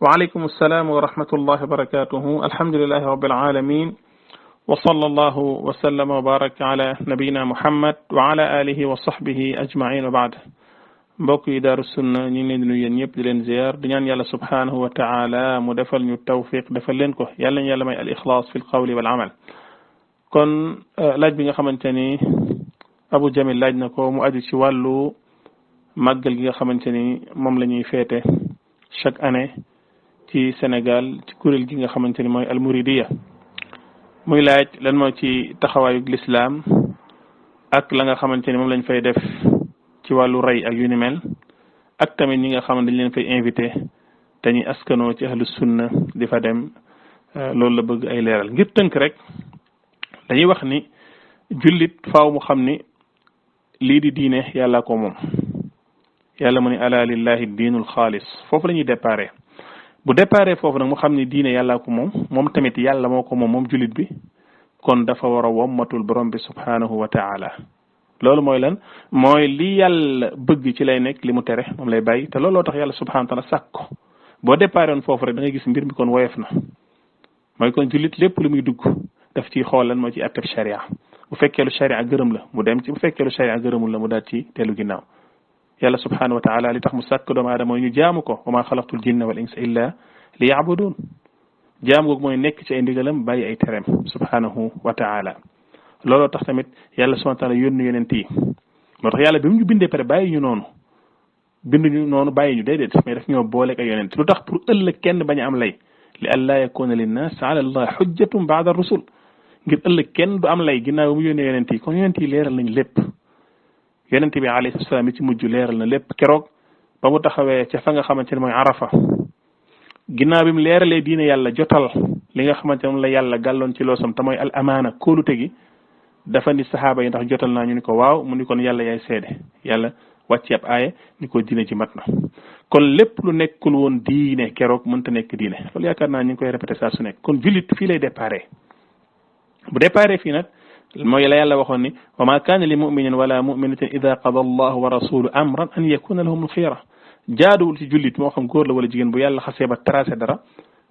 وعليكم السلام ورحمة الله وبركاته. الحمد لله رب العالمين وصلى الله وسلم وبارك على نبينا محمد وعلى آله وصحبه أجمعين وبعد. mbokk yi Daaru Sunna ñu ngi leen di nuyu yéen ñëpp di leen ziar di ñaan yàlla subhanahu wa taala mu defal ñu tawfiq defal leen ko yàlla ñu yàlla may al ixlaas fi l qawli wal amal. kon laaj bi nga xamante ni Abu Jamil laaj na ko mu aju ci wàllu màggal gi nga xamante ni moom la ñuy feete chaque année ci Sénégal ci kuréel gi nga xamante ni mooy al Muridiya. muy laaj lan moo ci taxawaayug lislaam ak la nga xamante ni moom lañ fay def ci wàllu rey ak yu ni mel ak tamit ñi nga xam ne dañ leen fay invité dañuy askanoo ci ahlu sunna di fa dem loolu la bëgg ay leeral ngir tënk rek dañuy wax ni jullit faaw mu xam ni lii di diine yàlla ko moom yàlla mu ni ala lillahi diinul xaalis foofu la ñuy déparé bu déparé foofu nag mu xam ni diine yàlla ko moom tamit yàlla moo ko moom jullit bi kon dafa war a wommatul borom bi subhanahu wa taala loolu mooy lan mooy li yàlla bëgg ci lay nekk li mu tere moom lay bàyyi te looloo tax yàlla subhanahu wa taala sàkk ko boo déparé woon foofu rek da ngay gis mbir mi kon woyof na mooy kon jullit lépp lu muy dugg daf ciy xool lan moo ci atteb sharia bu fekkee lu sharia gërëm la mu dem ci bu fekkee lu sharia gërëmul la mu daal ci teelu ginnaaw yàlla subhanahu wa taala li tax mu sàkk doomu aadama mooy ñu jaamu ko wa maa xalaqtul jinna wal insa illa li yaabudun jaam googu mooy nekk ci ay ndigalam bàyyi ay tereem subhanahu wa taala looloo tax tamit yàlla subhanahu wa taala yónni yonent yi moo tax yàlla bi mu ñu bindee pare bàyyi ñu noonu binduñu noonu bàyyi ñu déedéet mais daf ñoo booleeg ay yonent lu tax pour ëllëg kenn bañ a am lay li allaa yakuna linnaas ala allah xujjatum baada rusul ngir ëllëg kenn du am lay ginnaaw mu yónnee yonent yi kon yonent yi leeral nañ lépp yonent bi alayhi salaam ci mujj leeral na lépp keroog ba mu taxawee ca fa nga xamante ne mooy arafa ginnaaw bi mu leeralee diine yàlla jotal li nga xamante ne moom la yàlla gàlloon ci loosam te mooy al amaana kóolute gi dafa ni saxaaba yi ndax jotal naa ñu ni ko waaw mu ni kon yàlla yaay seede yàlla wàcce ab aaya ni ko diine ci mat na kon lépp lu nekkul woon diine keroog mënta nekk diine loolu yaakaar naa ñu ngi koy répété saa su nekk kon jullit fii lay déparé bu déparé fii nag mooy la yàlla waxoon ni wa ma kaana li muminin wala muminatin ida qada allahu wa rasulu amran an yakuna lahum alxiyara jaaduwul ci jullit moo xam góor la wala jigéen bu yàlla xasee ba tracé dara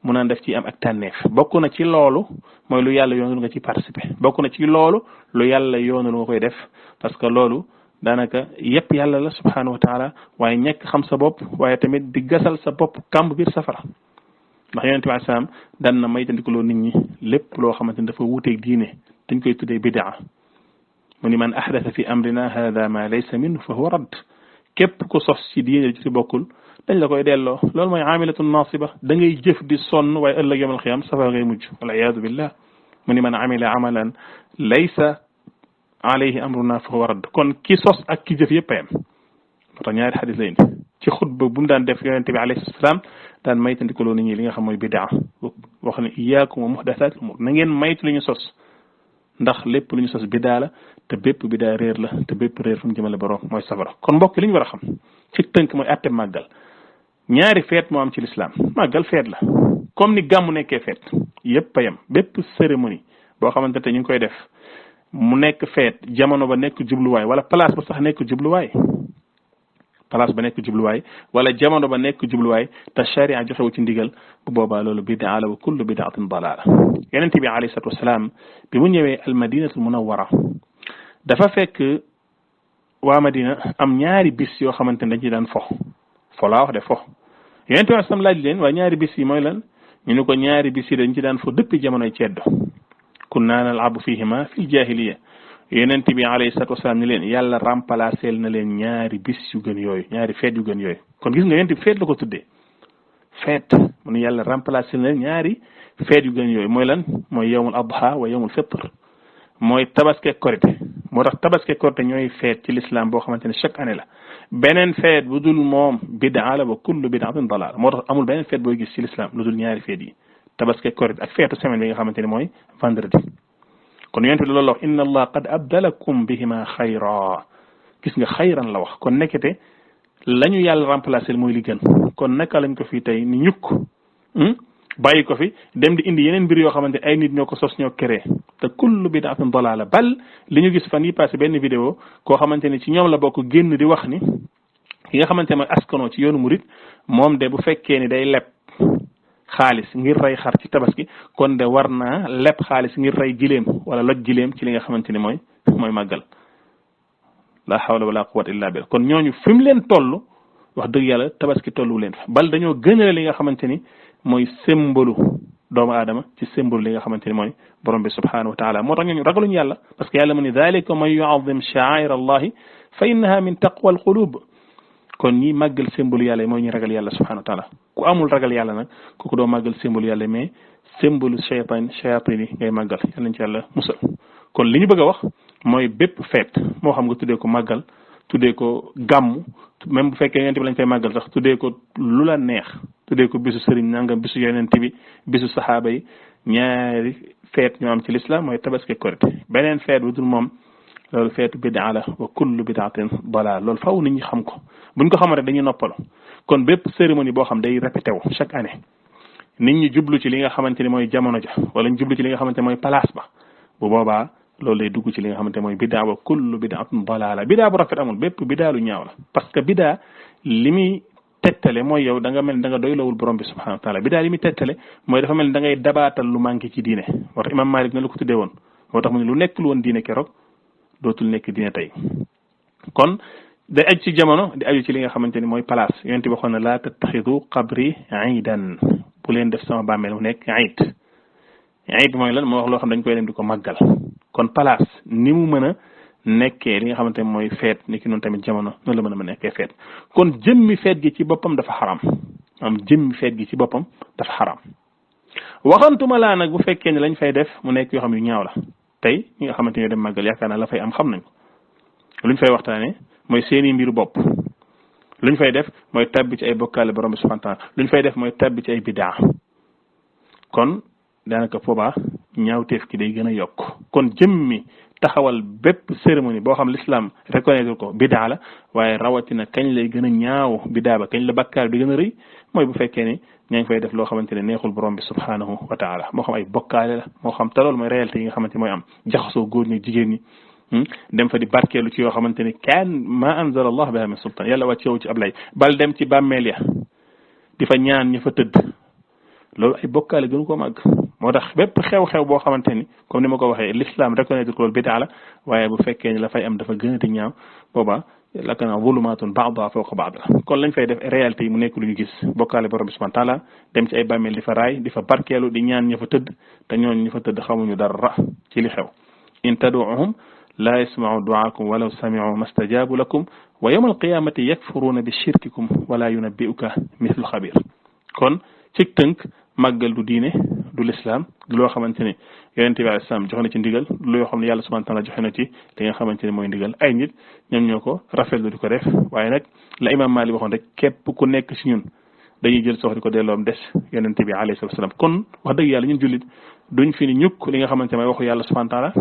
mu naan def ci am ak tànneef bokk na ci loolu mooy lu yàlla yoonul nga ci participer bokk na ci loolu lu yàlla yoonul nga koy def parce que loolu daanaka yépp yàlla la subhanahu wa taala waaye ñekk xam sa bopp waaye tamit di gasal sa bopp kàmb biir safara ndax yonente bi salaam daan na maytandikuloo nit ñi lépp loo xamante ni dafa wuuteeg diine dañ koy tuddee bidaa mu ni man ahdatha fi amrina hada ma laysa minhu fa huwa radd képp ku sos ci diine ci bokkul dañ la koy delloo loolu mooy amilatun nasiba da ngay jëf di sonn waaye ëllëg yawmal xiyaam safara ngay mujj wal iyaadu billah mu ni man amila amalan laysa alayhi amruna fa huwa radd kon ki sos ak ki jëf yëpp a yem moo tax ñaari xadis la indi ci xutba bu mu daan def yonente bi alayhi salaam daan maytandikuloo nit ñi li nga xam mooy bidaa wax ne iyaakum wa muhdathatil umur na ngeen maytu li ñu sos ndax lépp lu ñu sos bidaa la te bépp bidaa réer la te bépp réer fu mu jëmale borom mooy safara kon mbokk li ñu war a xam ci tënk mooy atte màggal ñaari feet moo am ci lislaam màggal feet la comme ni gàmmu nekkee feet yëpp a yem bépp cérémonie boo xamante te ñu ngi koy def mu nekk feet jamono ba nekk jubluwaay wala place ba sax nekk jubluwaay place ba nekk jubluwaay wala jamono ba nekk jubluwaay te sharia joxewu ci ndigal bu boobaa loolu bidaa la wa kullu bidaatin dalaala yonent bi alayhi salaatu wasalaam bi mu ñëwee al madinatul munawwara dafa fekk waa Madina am ñaari bis yoo xamante ne dañ ci daan fo laa wax de fo yonent bi sam laaj leen waaye ñaari bis yi mooy lan ñu ne ko ñaari bis yi dañ ci daan fo depuis jamonoy ceddo kunna nal'abu fihima fil jahiliya yonent bi alayhi salatu wasalaam ni leen yàlla remplacé na leen ñaari bis yu gën yooyu ñaari feet yu gën yooyu kon gis nga yonent bi feet la ko tuddee feet mu ne yàlla remplacé na leen ñaari feet yu gën yooyu mooy lan mooy yawmul adha wa yawmul fitr mooy tabaski korite moo tax tabaski korite ñooy feet ci l'islam boo xamante ne chaque année la beneen feet bu dul moom bidaa la ba kullu bidaatin dalaala moo tax amul beneen feet booy gis ci l'islam lu dul ñaari feet yi tabaski korite ak feetu semaine bi nga xamante ne mooy vendredi kon yonent bi loolu la wax inna allah qad abdalakum bihima xayra gis nga xayran la wax kon nekkete la ñu yàlla remplacer mooy li gën kon naka lañ ko fi tey ni ñukk bàyyi ko fi dem di indi yeneen mbir yoo xamante ay nit ñoo ko sos ñoo créé te kullu bid'atin dalaala bal li ñu gis fan yi passé benn vidéo koo xamante ni ci ñoom la bokk génn di wax ni ki nga xamante mooy askanoo ci yoonu murit moom de bu fekkee ni day leb xaalis ngir rey xar ci tabaski kon de war naa leb xaalis ngir rey gileem wala loj gileem ci li nga xamante ni mooy màggal la hawla wala quwwata illa billah kon ñooñu fi mu leen toll wax dëgg yàlla tabaski tollu leen fa bal dañoo gënale li nga xamante ni mooy symbole doomu aadama ci symbole li nga xamante ni mooy borom bi subhanahu wa taala moo tax ñooñu ragaluñu yàlla parce que yàlla mu ni dalika man yu'azzim sha'air allahi fa innaha min taqwa al qulub kon ñi màggal symbole yàlla mooy ñu ragal yàlla subhanahu wa taala ku amul ragal yàlla nag kooku doo màggal symbole yàlla mais symbole shayatin yi ngay màggal yàlla nañ ci yàlla musal kon li ñu bëgg a wax mooy bépp feet moo xam nga tuddee ko màggal tuddee ko gàmm même bu fekkee yonent bi lañ fay màggal sax tuddee ko lu la neex tuddee ko bisu sëriñ nangam bisu yonent bi bisu saxaaba yi ñaari feet ñoo am ci l'islam mooy tabaski korite beneen feet bu dul moom loolu feetu bidaa la wa kullu bidaatin dalaal loolu faw nit ñi xam ko buñ ko xamante dañuy noppalu kon bépp cérémonie boo xam day répété wu chaque année nit ñi jublu ci li nga xamante ni mooy jamono ja wala ñu jublu ci li nga xamante ni mooy place ba bu boobaa loolu lay dugg ci li nga xamante mooy bidaa wa kullu bidaatin dalaala bidaa bu rafet amul bépp bidaa lu ñaaw la parce que bidaa li muy tettale mooy yow da nga mel da nga doylawul borom bi subhanahu wa taala bidaa li muy tettale mooy dafa mel da ngay dabaatal lu manqué ci diine moo tax imam Malik na la ko tuddee woon moo tax mu ne lu nekkul woon diine keroog dootul nekk diine tey kon day aju ci jamono di aju ci li nga xamante ni mooy place yonent bi waxoon na laa tattaxidu qabri iidan bu leen def sama bàmmeel mu nekk iid iid mooy lan moo wax loo xam dañ koy dem di ko màggal kon place ni mu mën a nekkee li nga xamante ne mooy feet ni ki noonu tamit jamono noonu la mën a nekkee feet kon jëmmi feet gi ci boppam dafa xaram jëmmi feet gi ci boppam dafa xaram waxantuma laa nag bu fekkee ne lañ fay def mu nekk yoo xam yu ñaaw la tey ñi nga xamante ne dem màggal yaakaar naa la fay am xam nañ ko luñ fay waxtaanee mooy seeni mbiru bopp luñ fay def mooy tabbi ci ay bokkaale borom bi subhanahu wa ta'ala luñ fay def mooy tabbi ci ay bidaa kon daanaka foobaa ñaawteef ki day gën a yokk kon jëmmi taxawal bépp cérémonie boo xam l'islam reconnaître ko bidaa la waaye rawatina kañ lay gën a ñaaw bidaa ba kañ la bakkaar bi gën a rëy mooy bu fekkee ni ñaa ngi fay def loo xamante ne neexul borom bi subhanahu wa taala moo xam ay bokkaale la moo xam te loolu mooy réalité yi nga xamante mooy am jaxasoo góor ñi jigéen ñi dem fa di barkeelu ci yoo xamante ni kaan ma anzala allah biha min sultan yàlla wàcceewu ci ab lay bal dem ci bàmmeel ya di fa ñaan ña fa tëdd loolu ay bokkaale gënu ko màgg moo tax bépp xew-xew boo xamante ni comme ni ma ko waxee l'islam reconnaître ko loolu bidaa la waaye bu fekkee ni la fay am dafa gën a di ñaaw booba lakana zulumaatun ba'duha fawqa ba'd la kon lañ fay def réalité yi mu nekk lu ñu gis bokkaale borom bi subhanahu wa ta'ala dem ci ay bàmmeel di fa raay di fa barkeelu di ñaan ña fa tëdd te ñooñu ña fa tëdd xamuñu dara ci li xew in tad'uhum la yasma'u du'aakum walaw sami'u mastajabu lakum wa yawma alqiyamati yakfuruna bi shirkikum wala yunabbi'uka mithlu xabir kon ci tënk màggal du diine du l'islam du loo xamante ni yonent bi alayhi salaam joxe na ci ndigal du loo xam ne yàlla subhanahu wa ta'ala joxe na ci li nga xamante ni mooy ndigal ay nit ñoom ñoo ko rafetlu di ko def waaye nag la imam Malik waxoon rek képp ku nekk ci ñun dañuy jël sox di ko delloom des yonent bi alayhi salaam kon wax dëgg yàlla ñun jullit duñ fi ni ñukk li nga xamante ne mooy waxu yàlla subhanahu wa ta'ala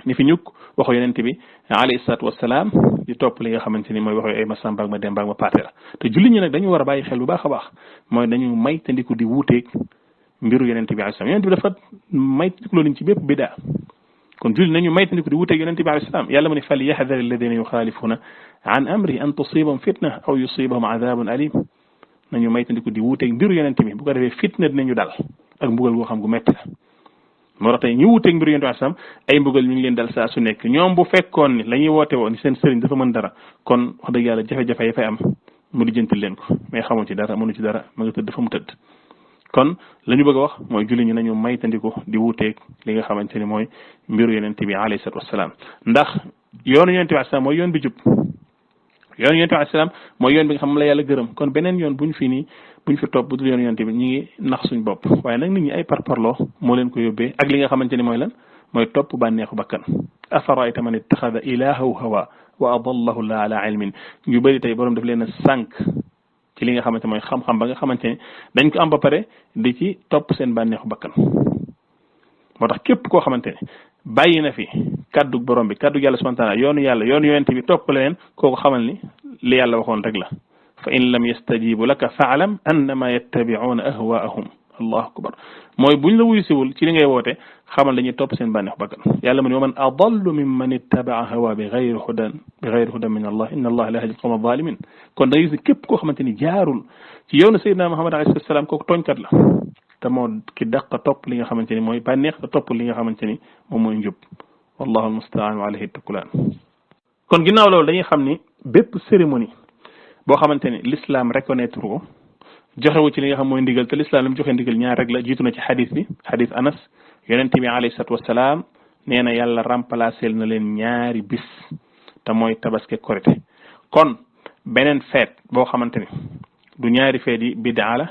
ni fi ñukk waxu yonent bi alayhi salaatu wasalaam di topp li nga xamante ni mooy waxu ay ma samba ak ma demba ak ma paate la te jullit ñi nag dañu war a bàyyi xel bu baax a baax mooy dañu maytandiku di wuuteeg mbiru yonent bi alayhi salaam yonent bi dafa maytandiku loolu ci bépp bidaa kon jullit nañu maytandiku di wuuteeg yonent bi alayhi salaam yàlla mu ne fal yahdari alladina yuxaalifuna an amri an tusibahum fitna aw yusibahum adabun alim nañu maytandiku di wuuteeg mbiru yonent bi bu ko defee fitna dinañu dal ak mbugal goo xam gu metti la moo tax tey ñu wuuteeg mbiru yonent bi alayhi salaam ay mbugal ñu ngi leen dal saa su nekk ñoom bu fekkoon ni la ñuy woote woon ni seen sëriñ dafa mën dara kon wax dëgg yàlla jafe-jafe yi fay am mu di jëntal leen ko mais xamu ci dara mënu ci dara ma nga tëdd dafa mu tëdd kon la ñu bëgg a wax mooy julli ñi nañu maytandiku di wuuteeg li nga xamante ni mooy mbiru yonent bi alayhi salaatu wasalaam ndax yoonu yonent bi alayhi salaam mooy yoon bi jub yoonu yonent bi alayhi salaam mooy yoon bi nga xam la yàlla gërëm kon beneen yoon buñ fi topp bu dul yoonu yonent bi ñi ngi nax suñ bopp waaye nag nit ñi ay parparloo moo leen ko yóbbee ak li nga xamante ni mooy lan mooy topp bànneexu bakkan afara'ayta man ittaxada ilaahahu hawa wa adallahu llahu ala ilmin ñu bëri tey borom daf leen a sànq ci li nga xamante mooy xam-xam ba nga xamante ne dañ ko am ba pare di ci topp seen bànneexu bakkan moo tax képp koo xamante ne bàyyi na fi kaddu borom bi kaddu yàlla subhanahu wa ta'ala yoonu yàlla yoonu yonent bi topp leen kooku xamal ni li yàlla waxoon rek la fa in lam yastajibu laka fa'lam annama yattabi'una ahwaa'ahum allahu akbar mooy buñ la wuyu siwul ci li ngay woote xamal dañuy topp seen bànneex bakkan yàlla mu ne wa man adallu mimman ittabaa hawa bi gayri hudan min allah inna allah la yahdi al-qawma adh-dhalimin kon da ngay gis képp koo xamante ni jaarul ci yow na sayyidina Muhammad alayhi salaam kooku tooñkat la te moo ki dàq topp li nga xamante ni mooy bànneex te topp li nga xamante ni moom mooy njub wallahu almustaan wa alayhi tukulaan kon ginnaaw loolu dañuy xam ni bépp cérémonie boo xamante ni l'islam reconnaître ko joxewu ci li nga xam mooy ndigal te l'islam li mu joxe ndigal ñaar rek la jiitu na ci xadis bi xadis Anas yonent bi alayhi salaatu wasalaam nee na yàlla remplacé na leen ñaari bis te mooy tabaski korite kon beneen feet boo xamante ni du ñaari feet yi bidaa la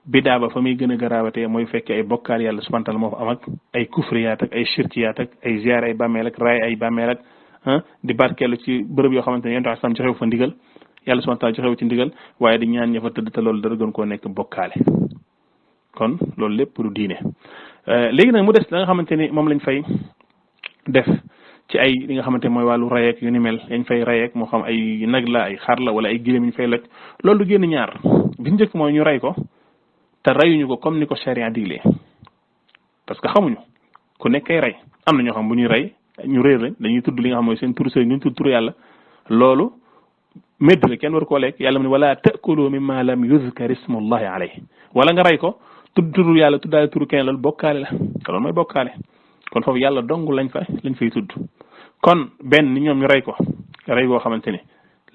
bidaa ba fa muy gën a garaawatee mooy fekkee ay bokkaal yàlla subhanahu wa taala moo fa am ak ay kufriyaat ak ay shirkiyaat ak ay ziyaar ay bàmmeel ak raay ay bàmmeel ak di barkeelu ci bërëb yoo xamante ne yonent bi sallam joxewu fa ndigal yàlla subhanahu wa taala joxewu ci ndigal waaye di ñaan ña fa tëdd te loolu dara gën koo nekk bokkaale kon loolu lépp du diine léegi nag mu des la nga xamante ni moom lañ fay def ci ay li nga xamante mooy wàllu rayeek yu ni mel yañ fay rayeek moo xam ay nag la ay xar la wala ay giléem ñu fay loj loolu du génn ñaar bi njëkk mooy ñu rey ko te reyuñu ko comme ni ko charia diglee parce que xamuñu ku nekk ay rey am na ñoo xam bu ñuy rey ñu réer lañ dañuy tudd li nga xam mooy seen turu sëriñ ñu tudd turu yàlla loolu médd la kenn war koo lekk yàlla mu ne wala taakulu mimma lam yuzkar ismullahi alayhi wala nga rey ko tudd turu yàlla tuddaale turu kenn loolu bokkaale la te loolu mooy bokkaale kon foofu yàlla dong lañ fay tudd kon benn ni ñoom ñu rey ko rey goo xamante ne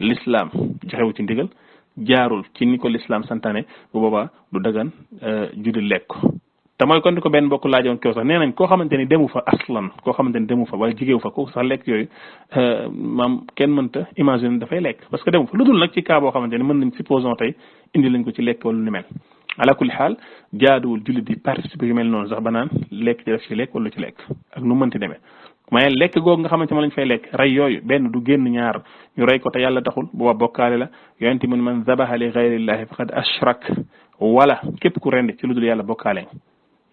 l'islam joxewu ci ndigal jaarul ci ni ko l'islam santaane bu boobaa du dagan julli lekk ko te mooy kon ni ko benn mbokk laajoon koo sax nee nañ koo xamante ni demu fa aslan koo xamante ni demu fa wala jigeewu fa kooku sax lekk yooyu maam kenn mënta imaginer dafay lekk parce que demu fa lu dul nag ci cas boo xamante ni mën nañ supposons tey indi lañ ko ci lekk wala lu mel ala kulli xaal jaaduwul jullit di participer yu mel noonu sax ba naan lekk ci def ci lekk wala ci lekk ak nu mënti demee mais lekk googu nga xamante ma lañ fay lekk rey yooyu benn du génn ñaar ñu rey ko te yàlla taxul booba bokkaale la yonent mu ne man zabaha li gayrillahi faqad ashrak wala képp ku rende ci lu dul yàlla bokkaale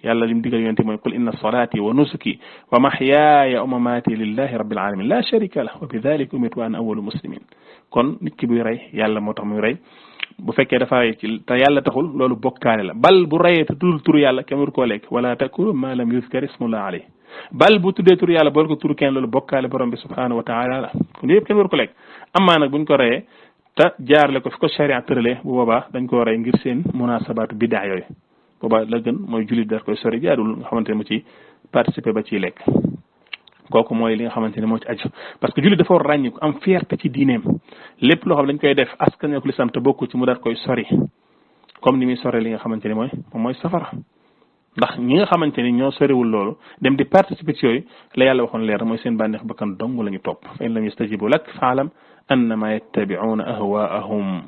yàlla lim digal yonent mooy qul inna salati wa nusuki wa mahyaaya wa mamati lillahi rabbil alamin la sharika lah wa bi dhalika umirtu wa ana awwalu muslimin kon nit ki buy rey yàlla moo tax muy rey bu fekkee dafa rey ci te yàlla taxul loolu bokkaale la bal bu reyee te tuddul turu yàlla kenn waru koo lekk wala takulu ma lam yuzkar ismullah alayhi bal bu tuddee turu yàlla bool ko turu kenn loolu bokkaale borom bi subhanahu wa taala la kon yëpp kenn waru ko lekk amaa nag buñ ko reyee te jaarale ko fi ko sharia tëralee bu boobaa dañ koo rey ngir seen munasabaatu bidaa yooyu boobaa la gën mooy jullit dar koy sori jaarul nga xamante ne mu ci participer ba ciy lekk kooku mooy li nga xamante ne moo ci aju parce que jullit dafa war ràññi ko am fierté ci diineem lépp loo xam dañ koy def askan ko lislam te bokku ci mu daat koy sori comme ni muy sore li nga xamante ne mooy moom mooy safara ndax ñi nga xamante ni ñoo soriwul loolu dem di participer ci yooyu la yàlla waxoon leer mooy seen bànneex bakkan dong la ñu topp fa in lam yastajibu lak faalam annama yattabi'una ahwaahum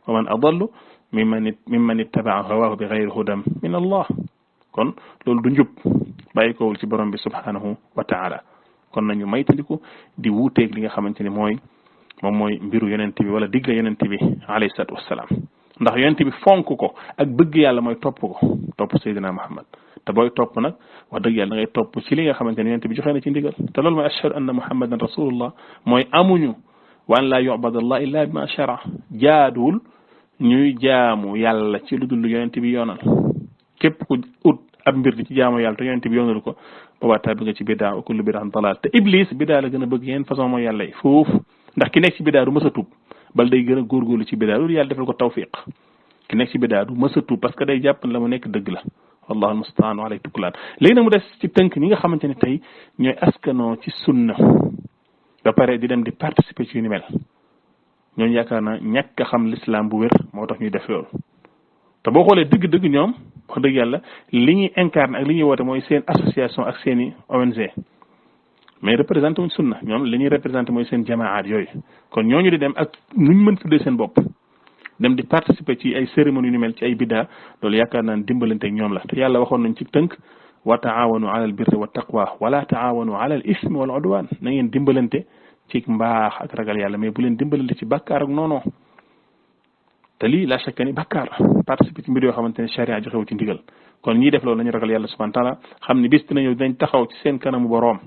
wa man adallu mimman ittabaa hawaahu bi gayri hudan min allah kon loolu du njub bàyyi kowul ci borom bi subhanahu wa taala kon nañu maytandiku di wuuteeg li nga xamante ni moom mooy mbiru yonent bi wala digle yonent bi alayhi salaatu wassalaam ndax yonent bi fonk ko ak bëgg yàlla mooy topp ko topp Seydina Muhammad te booy topp nag wax dëgg yàlla da ngay topp ci li nga xamante ne yonent bi joxe na ci ndigal te loolu mooy ashhadu anna muhammadan rasulullah mooy amuñu wa an laa yu'bada allah illa bima shara jaaduwul ñuy jaamu yàlla ci lu dul yonent bi yoonal képp ku ut ab mbir di ci jaamu yàlla te yonent bi yoonal ko boobaa tàbbi nga ci bidaa wa kullu bid'atin dalaal te iblis bidaa la gën a bëgg yeen façon mooy yàlla yi foofu ndax ki nekk ci bidaa du mës a tuub bal day gën a góorgóorlu ci bidaa loolu yàlla defal ko tawfiq ki nekk ci bidaa du mës a tuub parce que day jàpp la mu nekk dëgg la wallahu almustaan wa alayhi tukulaan léegi nag mu des ci tënk ñi nga xamante ne tey ñooy askanoo ci sunna ba pare di dem di participer ci yu ni mel ñooñu yaakaar naa ñàkk a xam l'islam bu wér moo tax ñuy def loolu te boo xoolee dëgg-dëgg ñoom wax dëgg yàlla li ñuy incarné ak li ñuy woote mooy seen association ak seen i ONG mais représenté wuñ sunna ñoom li ñuy représenté mooy seen jamaat yooyu kon ñooñu di dem ak nuñ mën tuddee seen bopp dem di participer ci ay cérémonie yu ni mel ci ay biddaa loolu yaakaar naa dimbalante ak ñoom la te yàlla waxoon nañ ci tënk wa taawanu ala al birri wa taqwa wala taawanu ala al ismi wal udwan na ngeen dimbalante ci mbaax ak ragal yàlla mais bu leen dimbalante ci bàkkaar ak noonoo te lii la chaque ni bàkkaar participer ci mbir yoo xamante ne charia joxewu ci ndigal kon ñiy def loolu nañu ragal yàlla subhanahu wa taala xam ne bis dinañu dañ taxaw ci seen kanamu boroom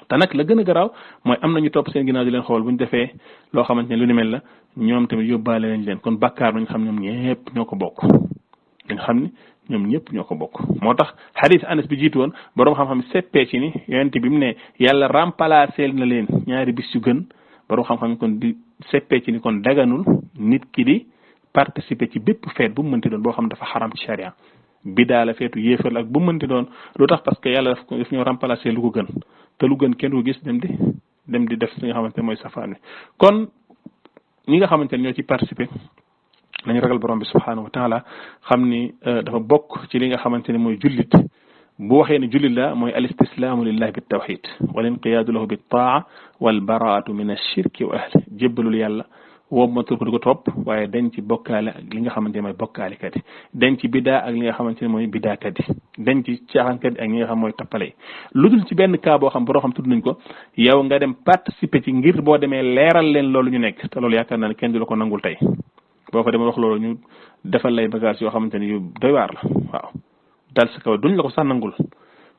te nag la gën a garaaw mooy am nañu topp seen ginnaaw di leen xool bu ñu defee loo xamante ne lu ni mel la ñoom tamit yóbbaale nañ leen kon bàkkaar nañ xam ñoom ñëpp ñoo ko bokk dañ xam ni ñoom ñëpp ñoo ko bokk moo tax xadis Anas bi jiitu woon borom xam-xam seppee ci ni yonent bi mu ne yàlla remplacé na leen ñaari bis yu gën borom xam-xam kon di seppee ci ni kon daganul nit ki di participer ci bépp feet bu mu mënti doon boo xam dafa xaram ci charia bidaa la feetu yéefal ak bu mu mënti doon lu tax parce que yàlla daf ñoo remplacé lu ko gën te lu gën kenn ko gis dem di def li nga xamante ne mooy safaan wi kon ñi nga xamante ne ñoo ci participer nañu ragal borom bi subhanahu wa taala xam ni dafa bokk ci li nga xamante ne mooy jullit bu waxee ne jullit la mooy al istislaamu lillahi bit tawxid wal inqiyaadu lahu bit taa wal baraatu min ashirki wa ahli jébbalul yàlla woobu ma tur ko di ko topp waaye dañ ci bokkaale ak li nga xamante ne mooy bokkaalekat yi dañ ci bidaa ak li nga xamante ne mooy bidaakat yi dañ ci caaxaankat yi ak ñi nga xam mooy tappale yi lu dul ci benn cas boo xam boo xam tudd nañ ko yow nga dem participer ci ngir boo demee leeral leen loolu ñu nekk te loolu yaakaar naa ne kenn du la ko nangul tey boo fa demee wax loolu ñu defal lay bagage yoo xamante ne yu doy waar la waaw dal sa kaw duñ la ko sax nangul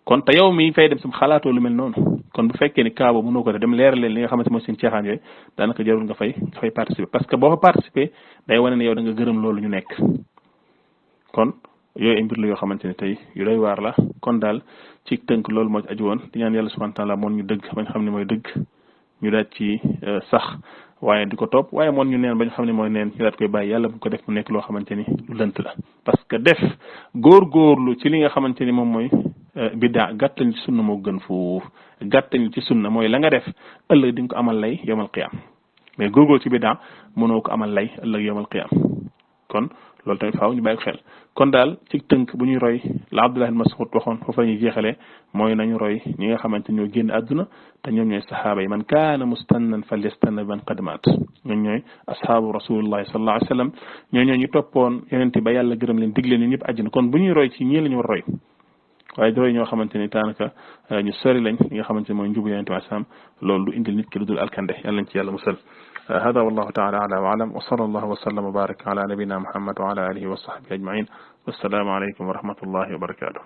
kon te yow mi fay dem sam xalaatoo lu mel noonu kon bu fekkee ni cas boobu mënoo ko dem leeral leen li nga xamante mooy seen caaxaan yooyu daanaka jarul nga fay participer parce que boo fa participer day wane ne yow da nga gërëm loolu ñu nekk kon yooyu ay mbir la yoo xamante ne tey yu doy waar la kon daal ci tënk loolu moo ci aju woon di ñaan yàlla subhanahu wa taala moon ñu dëgg bañ xam ne mooy dëgg ñu daal ci sax waaye di ko topp waaye moon ñu neen bañ xam ne mooy neen ñu daal koy bàyyi yàlla bu ko def mu nekk loo xamante ni lu lënt la parce que def góorgóorlu ci li nga xamante ni moom mooy biddaa gàttañ ci sunna moo gën foofu gàttañ ci sunna mooy la nga def ëllëg di nga ko amal lay yawmal qiyaam mais góorgóor ci biddaa mënoo ko amal lay ëllëg yawmal qiyaam kon loolu tamit faaw ñu bàyyi ko xel kon daal ci tënk bu ñuy roy la Abdullah ibn Mas'ud waxoon foofu la ñuy jeexalee mooy nañu roy ñi nga xamante ñoo génn àdduna te ñoom ñooy saxaaba yi man kaana mustannan falyastanna man qad maat ñoom ñooy ashaabu rasulillahi sallallahu alayhi wa sallam ñoo ñu toppoon yonent ba yàlla gërëm leen digle ñu ñëpp àjjana kon bu ñuy roy ci ñii la ñu war roy waaye roy ñoo xamante ni daanaka ñu sori lañ li nga xamante ne mooy njubu yonent bi asalaam loolu du indil nit ki lu dul alkande yàlla nañ ci yàlla musal هذا والله تعالى أعلى وأعلم وصلى الله وسلم وبارك على نبينا محمد وعلى آله وصحبه أجمعين والسلام عليكم ورحمة الله وبركاته